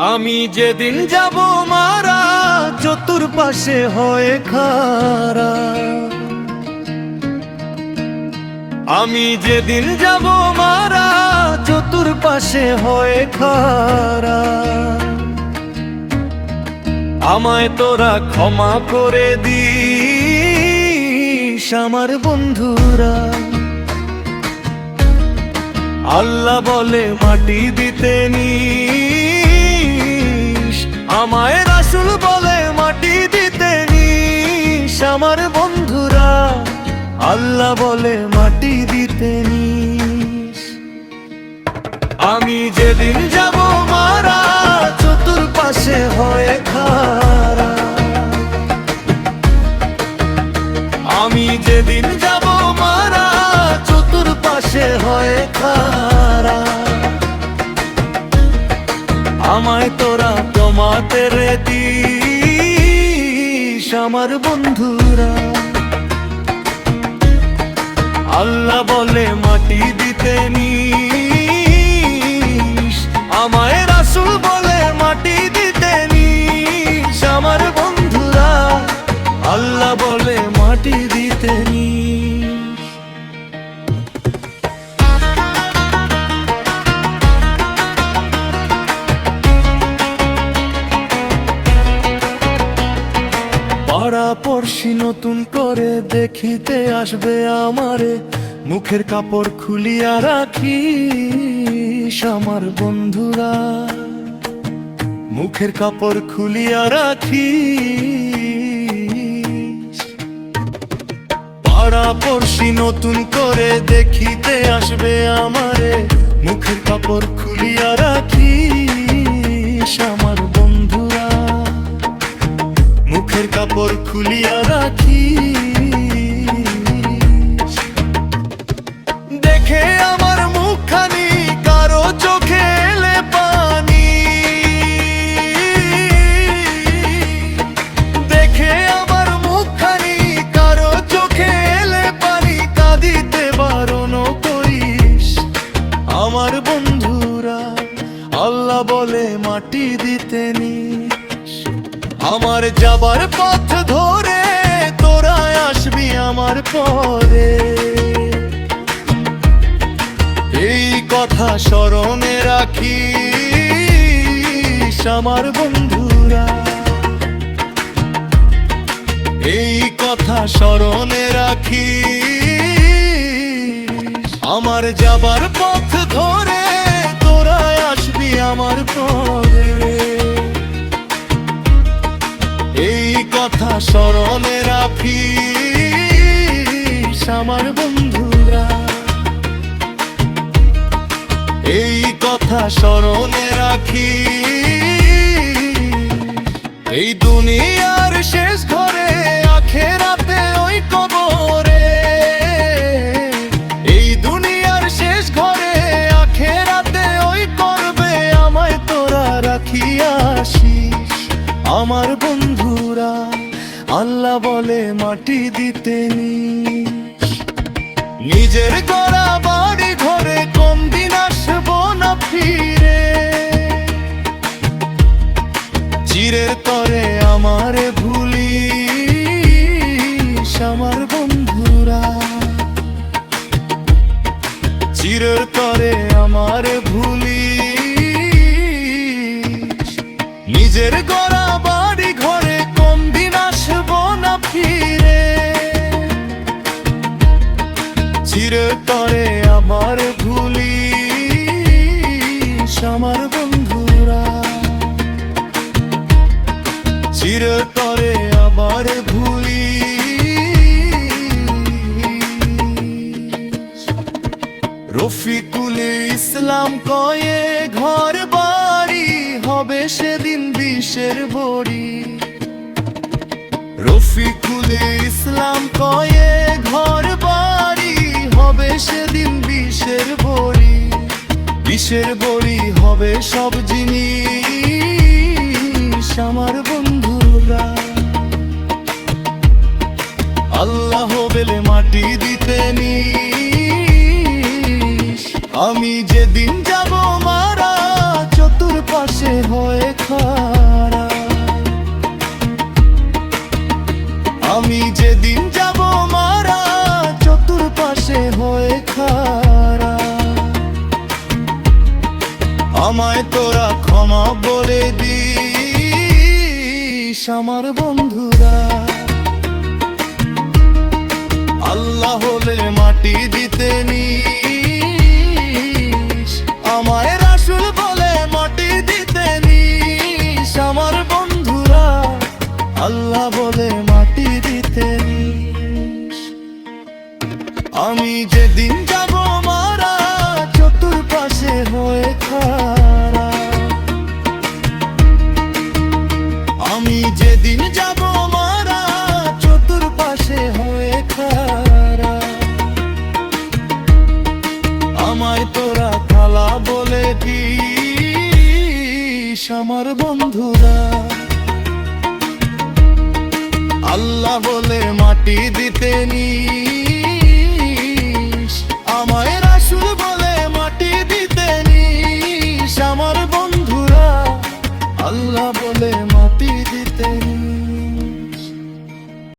আমি যেদিন যাব মারা চতুর্পাশে হয়ে খাড়া, আমি যেদিন যাব মারা চতুর্পাশে হয়ে খাড়া, আমায় তোরা ক্ষমা করে দিস আমার বন্ধুরা। আল্লাহ বলে মাটি দিতে নিস, আমায় রাসূল বলে মাটি দিতে নিস আমার বন্ধুরা। আল্লাহ বলে মাটি দিতে নিস। আমি যেদিন যাব মারা চতুর্পাশে হয়ে খাড়া, আমি যেদিন যাব মারা চতুর্পাশে হয়ে খাড়া, আমায় তোরা ক্ষমাতে রে দিস আমার বন্ধুরা। আল্লাহ বলে মাটি দিতে নিস, আমায় রাসূল বলে মাটি দিতে নিস আমার বন্ধুরা। আল্লাহ বলে মাটি দিতে নিস। পাড়া পড়শি নতুন করে দেখিতে আসবে আমারে, মুখের কাপড় খুলিয়া রাখিস আমার বন্ধুরা। মুখের কাপড় খুলিয়া রাখিস। পাড়া পড়শি নতুন করে দেখিতে আসবে আমারে, মুখের কাপড় খুলিয়া রাখিস আমার বন্ধুরা। মুখের কাপড় খুলিয়া রাখিস। দেখে আমার মুখখানি কারো চোখে এলে পানি, দেখে আমার মুখখানি কারো চোখে এলে পানি, কাঁদিতে বারণ করিস আমার বন্ধুরা। আল্লাহ বলে মাটি দিতে নিস। আমার যাবার পথ ধরে তোরা আসবি আমার পরে, এই কথা স্মরণে রাখিস আমার বন্ধুরা। এই কথা স্মরণে রাখিস। আমার যাবার পথ ধরে তোরা আসবি আমার পরে, এই কথা স্মরণে রাখিস আমার বন্ধুরা। এই কথা স্মরণে রাখিস। এই দুনিয়ার শেষ ঘরে আখেরাতে ওই কবরে, এই দুনিয়ার শেষ ঘরে আখেরাতে ওই করবে, আমায় তোরা রাখিয়া আসিস আমার বন্ধুরা। আল্লাহ বলে মাটি দিতে নিস। নিজের গড়া বাড়ি ঘরে কম দিন আসবো না ফিরে, চিরের তরে আমারে ভুলিস আমার বন্ধুরা। চিরের তরে আমারে ভুলিস। নিজের গড়া বাড়ি ঘরে কম দিন আসবো না ফিরে, চিরতরে আমার ভুলিস আমার বন্ধুরা। চিরতরে আমার ভুলিস। রফিকুল ইসলাম কয়ে ঘর বাড়ি হবে সেদিন বিষের বড়ি। রফিকুল ইসলাম কয়ে ঘর বাড়ি হবে সেদিন বিষের বড়ি। বিষের বড়ি হবে সব জিনিস আমার বন্ধুরা। আল্লাহ বলে মাটি দিতে নিস। আমি যেদিন যাব মারা চতুর্পাশে পাশে হয়ে খাড়া। আমি যেদিন যাব মারা চতুর্পাশে হয়ে খাড়া। আমায় তোরা ক্ষমা বলে দিস আমার বন্ধুরা। আল্লাহ হলে মাটি দিতে নিস, আমায় রাসূল বলে মাটি দিতে নিস আমার বন্ধুরা। আল্লাহ বলে মাটি দিতে নিস। আমি যেদিন যাব মারা চতুর্পাশে হয়ে খাড়া। আমি যেদিন যাব মারা চতুর্পাশে হয়ে খাড়া। আমায় তোরা খালা বলে দিস আমার বন্ধুরা। আল্লাহ বলে মাটি